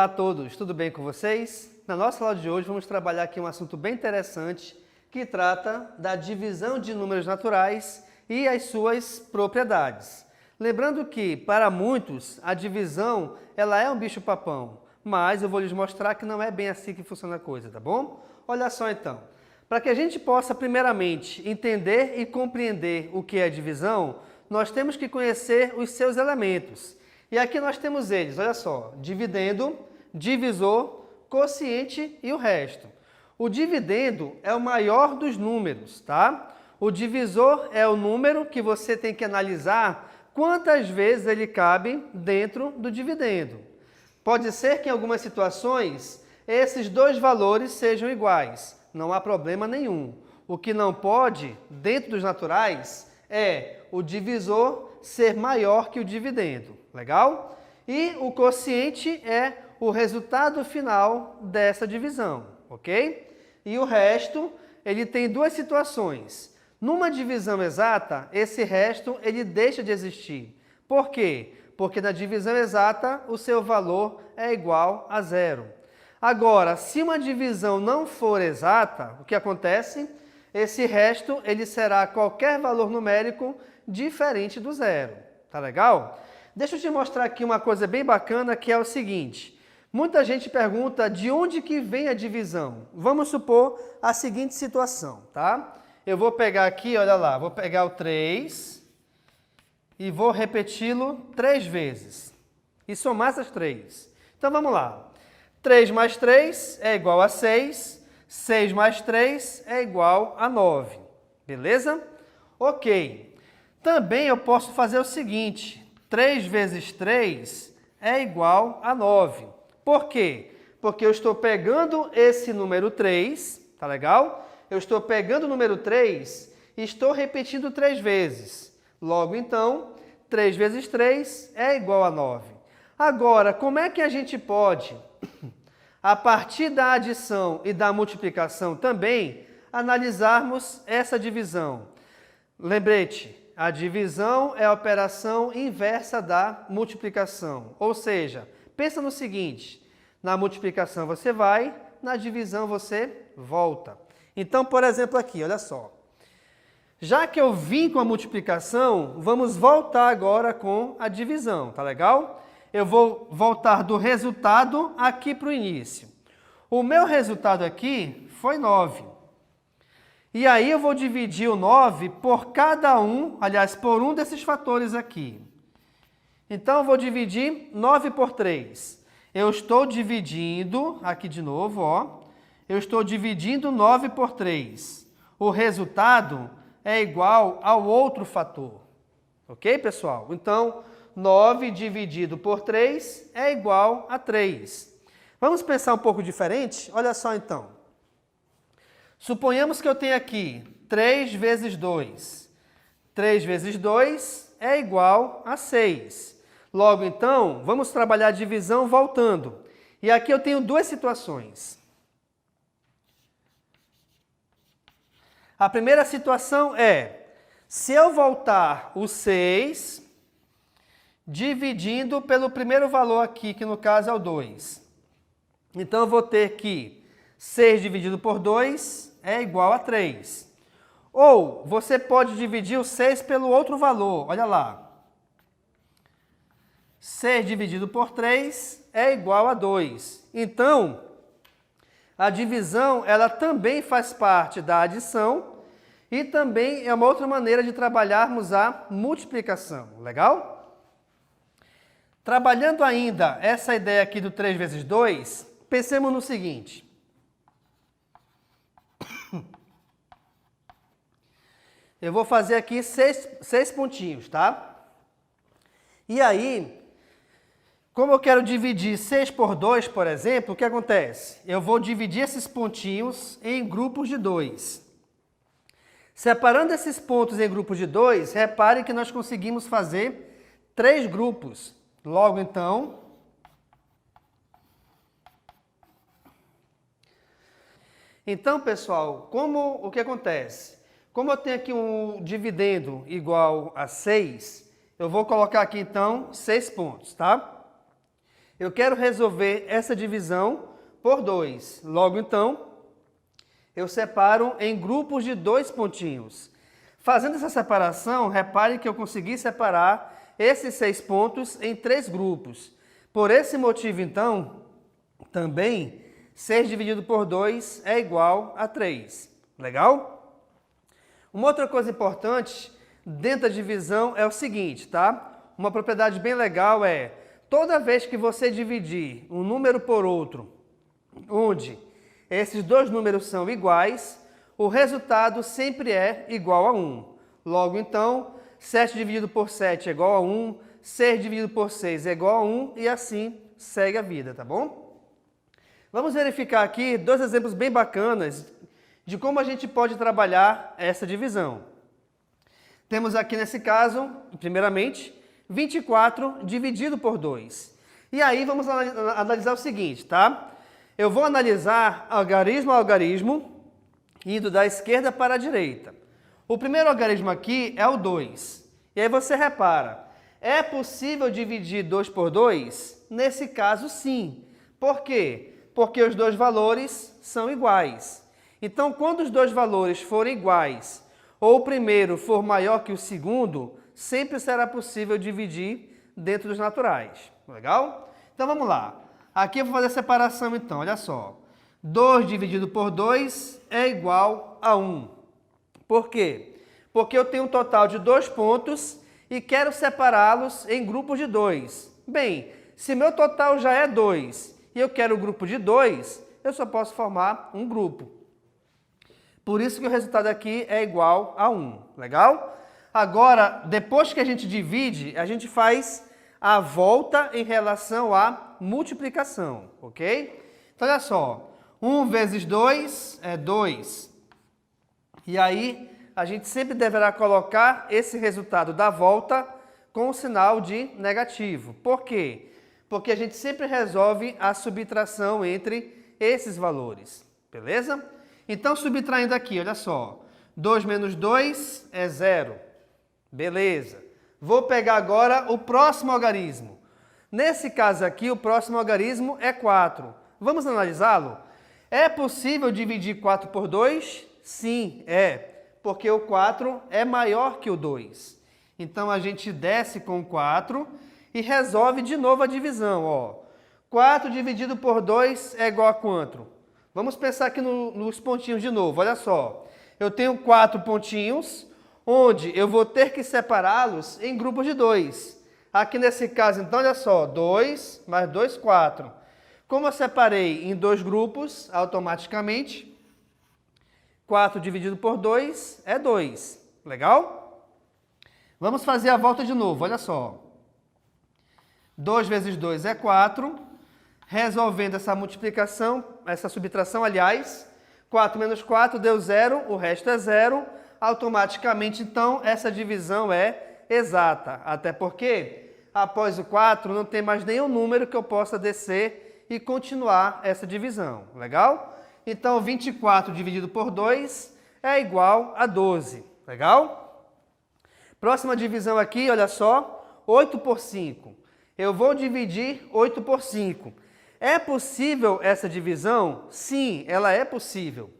a todos, tudo bem com vocês? Na nossa aula de hoje vamos trabalhar aqui um assunto bem interessante que trata da divisão de números naturais e as suas propriedades. Lembrando que, para muitos, a divisão ela é um bicho-papão, mas eu vou lhes mostrar que não é bem assim que funciona a coisa, tá bom? Olha só então, para que a gente possa primeiramente entender e compreender o que é divisão, nós temos que conhecer os seus elementos. E aqui nós temos eles, olha só, dividendo, divisor, quociente e o resto. O dividendo é o maior dos números, tá? O divisor é o número que você tem que analisar quantas vezes ele cabe dentro do dividendo. Pode ser que em algumas situações esses dois valores sejam iguais, não há problema nenhum. O que não pode, dentro dos naturais, é o divisor ser maior que o dividendo. Legal? E o quociente é o resultado final dessa divisão, ok? E o resto, ele tem duas situações. Numa divisão exata, esse resto ele deixa de existir. Por quê? Porque na divisão exata, o seu valor é igual a zero. Agora, se uma divisão não for exata, o que acontece? Esse resto ele será qualquer valor numérico diferente do zero. Tá legal? Deixa eu te mostrar aqui uma coisa bem bacana, que é o seguinte. Muita gente pergunta de onde que vem a divisão. Vamos supor a seguinte situação, tá? Eu vou pegar aqui, olha lá, vou pegar o 3 e vou repeti-lo 3 vezes. E somar essas 3. Então vamos lá. 3 mais 3 é igual a 6. 6 mais 3 é igual a 9. Beleza? Ok. Também eu posso fazer o seguinte. 3 vezes 3 é igual a 9. Por quê? Porque eu estou pegando esse número 3, tá legal? Eu estou pegando o número 3 e estou repetindo 3 vezes. Logo, então, 3 vezes 3 é igual a 9. Agora, como é que a gente pode, a partir da adição e da multiplicação também, analisarmos essa divisão? Lembrete, a divisão é a operação inversa da multiplicação. Ou seja, pensa no seguinte, na multiplicação você vai, na divisão você volta. Então, por exemplo aqui, olha só. Já que eu vim com a multiplicação, vamos voltar agora com a divisão, tá legal? Eu vou voltar do resultado aqui para o início. O meu resultado aqui foi 9. E aí eu vou dividir o 9 por cada um, aliás, por um desses fatores aqui. Então eu vou dividir 9 por 3. Eu estou dividindo, aqui de novo, ó. Eu estou dividindo 9 por 3. O resultado é igual ao outro fator. Ok, pessoal? Então, 9 dividido por 3 é igual a 3. Vamos pensar um pouco diferente? Olha só então. Suponhamos que eu tenho aqui 3 vezes 2. 3 vezes 2 é igual a 6. Logo, então, vamos trabalhar a divisão voltando. E aqui eu tenho duas situações. A primeira situação é, se eu voltar o 6, dividindo pelo primeiro valor aqui, que no caso é o 2. Então, eu vou ter que 6 dividido por 2 é igual a 3. Ou você pode dividir o 6 pelo outro valor. Olha lá. 6 dividido por 3 é igual a 2. Então, a divisão ela também faz parte da adição e também é uma outra maneira de trabalharmos a multiplicação. Legal? Trabalhando ainda essa ideia aqui do 3 vezes 2, pensemos no seguinte. Eu vou fazer aqui 6 pontinhos, tá? E aí, como eu quero dividir 6 por 2, por exemplo, o que acontece? Eu vou dividir esses pontinhos em grupos de 2. Separando esses pontos em grupos de 2, repare que nós conseguimos fazer 3 grupos. Logo, então, pessoal, o que acontece? Como eu tenho aqui um dividendo igual a 6, eu vou colocar aqui, então, 6 pontos, tá? Eu quero resolver essa divisão por 2. Logo, então, eu separo em grupos de 2 pontinhos. Fazendo essa separação, repare que eu consegui separar esses 6 pontos em 3 grupos. Por esse motivo, então, também 6 dividido por 2 é igual a 3. Legal? Uma outra coisa importante dentro da divisão é o seguinte, tá? Uma propriedade bem legal é, toda vez que você dividir um número por outro, onde esses dois números são iguais, o resultado sempre é igual a 1. Logo, então, 7 dividido por 7 é igual a 1, 6 dividido por 6 é igual a 1 e assim segue a vida, tá bom? Vamos verificar aqui 2 exemplos bem bacanas de como a gente pode trabalhar essa divisão. Temos aqui nesse caso, primeiramente, 24 dividido por 2. E aí vamos analisar o seguinte, tá? Eu vou analisar algarismo a algarismo, indo da esquerda para a direita. O primeiro algarismo aqui é o 2. E aí você repara, é possível dividir 2 por 2? Nesse caso, sim. Por quê? Porque os dois valores são iguais. Então, quando os dois valores forem iguais, ou o primeiro for maior que o segundo, sempre será possível dividir dentro dos naturais. Legal? Então, vamos lá. Aqui eu vou fazer a separação, então. Olha só. 2 dividido por 2 é igual a 1. Por quê? Porque eu tenho um total de 2 pontos e quero separá-los em grupos de 2. Bem, se meu total já é 2 e eu quero um grupo de 2, eu só posso formar um grupo. Por isso que o resultado aqui é igual a 1. Legal? Agora, depois que a gente divide, a gente faz a volta em relação à multiplicação, ok? Então, olha só. 1 vezes 2 é 2. E aí, a gente sempre deverá colocar esse resultado da volta com o sinal de negativo. Por quê? Porque a gente sempre resolve a subtração entre esses valores. Beleza? Então, subtraindo aqui, olha só. 2 menos 2 é 0. Beleza. Vou pegar agora o próximo algarismo. Nesse caso aqui, o próximo algarismo é 4. Vamos analisá-lo? É possível dividir 4 por 2? Sim, é. Porque o 4 é maior que o 2. Então, a gente desce com o 4 e resolve de novo a divisão. Ó. 4 dividido por 2 é igual a quanto? Vamos pensar aqui nos pontinhos de novo. Olha só. Eu tenho 4 pontinhos, onde eu vou ter que separá-los em grupos de 2. Aqui nesse caso, então, olha só. 2 mais 2, 4. Como eu separei em 2 grupos, automaticamente, 4 dividido por 2 é 2. Legal? Vamos fazer a volta de novo, olha só. 2 vezes 2 é 4. Resolvendo essa multiplicação, essa subtração, aliás, 4 menos 4 deu 0, o resto é 0. Automaticamente, então, essa divisão é exata. Até porque, após o 4, não tem mais nenhum número que eu possa descer e continuar essa divisão. Legal? Então, 24 dividido por 2 é igual a 12. Legal? Próxima divisão aqui, olha só, 8 por 5. Eu vou dividir 8 por 5. É possível essa divisão? Sim, ela é possível.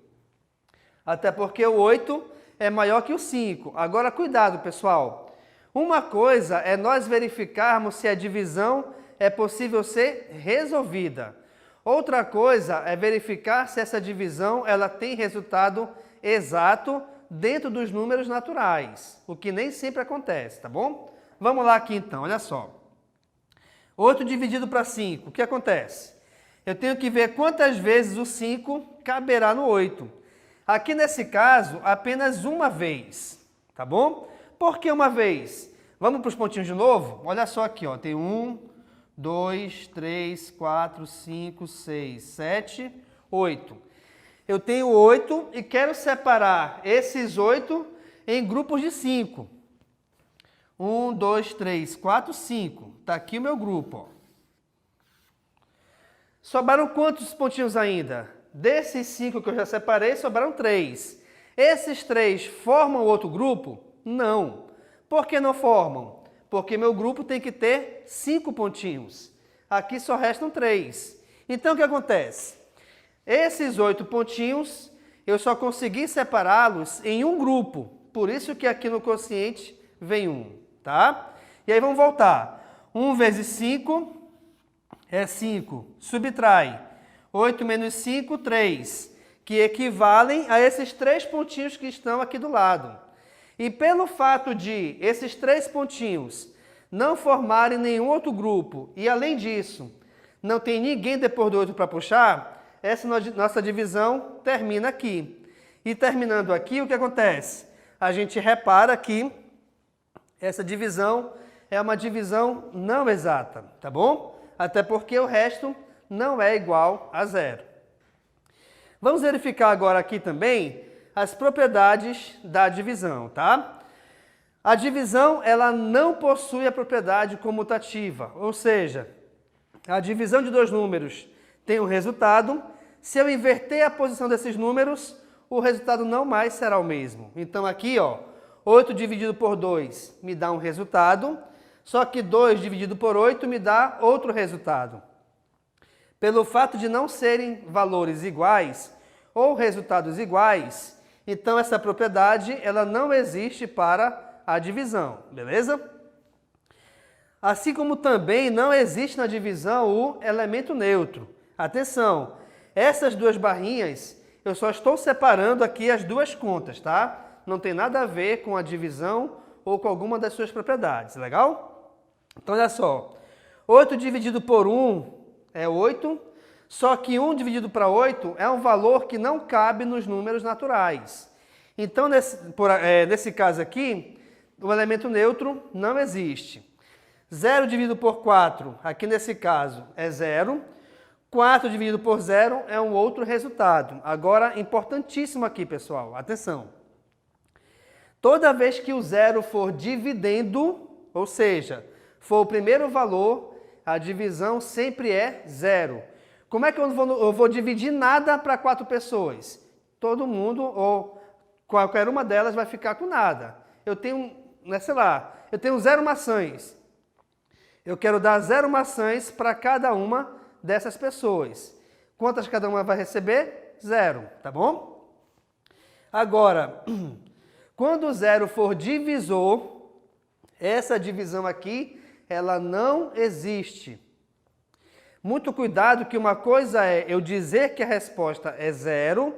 Até porque o 8 é maior que o 5. Agora, cuidado, pessoal. Uma coisa é nós verificarmos se a divisão é possível ser resolvida. Outra coisa é verificar se essa divisão ela tem resultado exato dentro dos números naturais, o que nem sempre acontece, tá bom? Vamos lá aqui então, olha só. 8 dividido para 5, o que acontece? Eu tenho que ver quantas vezes o 5 caberá no 8. Aqui nesse caso, apenas uma vez, tá bom? Por que uma vez? Vamos para os pontinhos de novo? Olha só aqui, ó, tem 1, 2, 3, 4, 5, 6, 7, 8. Eu tenho 8 e quero separar esses 8 em grupos de 5. 1, 2, 3, 4, 5. Está aqui o meu grupo. Ó. Sobraram quantos pontinhos ainda? Desses 5 que eu já separei, sobraram 3. Esses 3 formam outro grupo? Não. Por que não formam? Porque meu grupo tem que ter 5 pontinhos. aqui só restam 3. Então, o que acontece? Esses 8 pontinhos, eu só consegui separá-los em um grupo. Por isso que aqui no quociente vem 1, tá? E aí vamos voltar. 1 vezes 5 é 5. Subtrai. 8 menos 5, 3. Que equivalem a esses 3 pontinhos que estão aqui do lado. E pelo fato de esses 3 pontinhos não formarem nenhum outro grupo, e além disso, não tem ninguém depois do 8 para puxar, essa nossa divisão termina aqui. E terminando aqui, o que acontece? A gente repara que essa divisão é uma divisão não exata, tá bom? Até porque o resto não é igual a 0. Vamos verificar agora aqui também as propriedades da divisão, tá? A divisão, ela não possui a propriedade comutativa, ou seja, a divisão de 2 números tem um resultado. Se eu inverter a posição desses números, o resultado não mais será o mesmo. Então aqui, ó, 8 dividido por 2 me dá um resultado, só que 2 dividido por 8 me dá outro resultado. Pelo fato de não serem valores iguais ou resultados iguais, então essa propriedade ela não existe para a divisão, beleza? Assim como também não existe na divisão o elemento neutro. Atenção, essas 2 barrinhas eu só estou separando aqui as 2 contas, tá? Não tem nada a ver com a divisão ou com alguma das suas propriedades, legal? Então olha só, 8 dividido por 1 é 8, só que 1 dividido para 8 é um valor que não cabe nos números naturais. Então nesse caso aqui, o elemento neutro não existe. 0 dividido por 4, aqui nesse caso, é 0. 4 dividido por 0 é um outro resultado. Agora, importantíssimo aqui, pessoal, atenção. Toda vez que o 0 for dividendo, ou seja, for o primeiro valor, a divisão sempre é 0. Como é que eu vou dividir nada para 4 pessoas? Todo mundo, ou qualquer uma delas, vai ficar com nada. Eu tenho, sei lá, eu tenho 0 maçãs. Eu quero dar 0 maçãs para cada uma dessas pessoas. Quantas cada uma vai receber? 0, tá bom? Agora, quando o 0 for divisor, essa divisão aqui, ela não existe. Muito cuidado que uma coisa é eu dizer que a resposta é 0,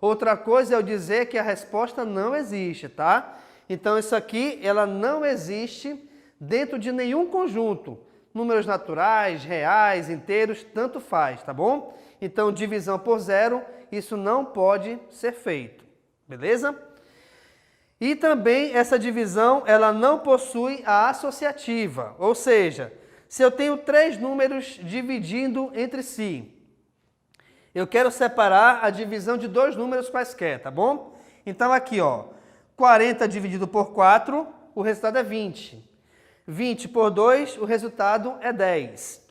outra coisa é eu dizer que a resposta não existe, tá? Então isso aqui, ela não existe dentro de nenhum conjunto. Números naturais, reais, inteiros, tanto faz, tá bom? Então, divisão por 0, isso não pode ser feito, beleza? E também essa divisão, ela não possui a associativa, ou seja, se eu tenho 3 números dividindo entre si, eu quero separar a divisão de 2 números quaisquer, tá bom? Então aqui, ó, 40 dividido por 4, o resultado é 20. 20 por 2, o resultado é 10.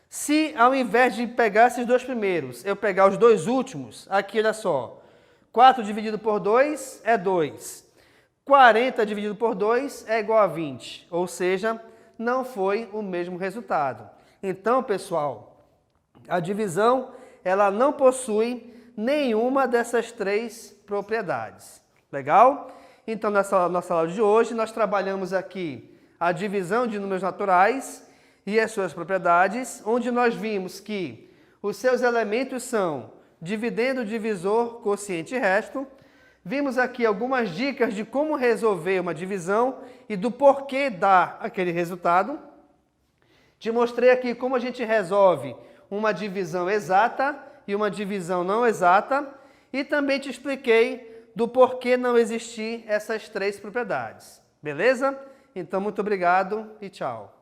Se ao invés de pegar esses 2 primeiros, eu pegar os 2 últimos, aqui olha só, 4 dividido por 2 é 2. 40 dividido por 2 é igual a 20, ou seja, não foi o mesmo resultado. Então, pessoal, a divisão ela não possui nenhuma dessas 3 propriedades. Legal? Então, nessa nossa aula de hoje, nós trabalhamos aqui a divisão de números naturais e as suas propriedades, onde nós vimos que os seus elementos são dividendo, divisor, quociente e resto. Vimos aqui algumas dicas de como resolver uma divisão e do porquê dar aquele resultado. Te mostrei aqui como a gente resolve uma divisão exata e uma divisão não exata. E também te expliquei do porquê não existir essas 3 propriedades. Beleza? Então, muito obrigado e tchau.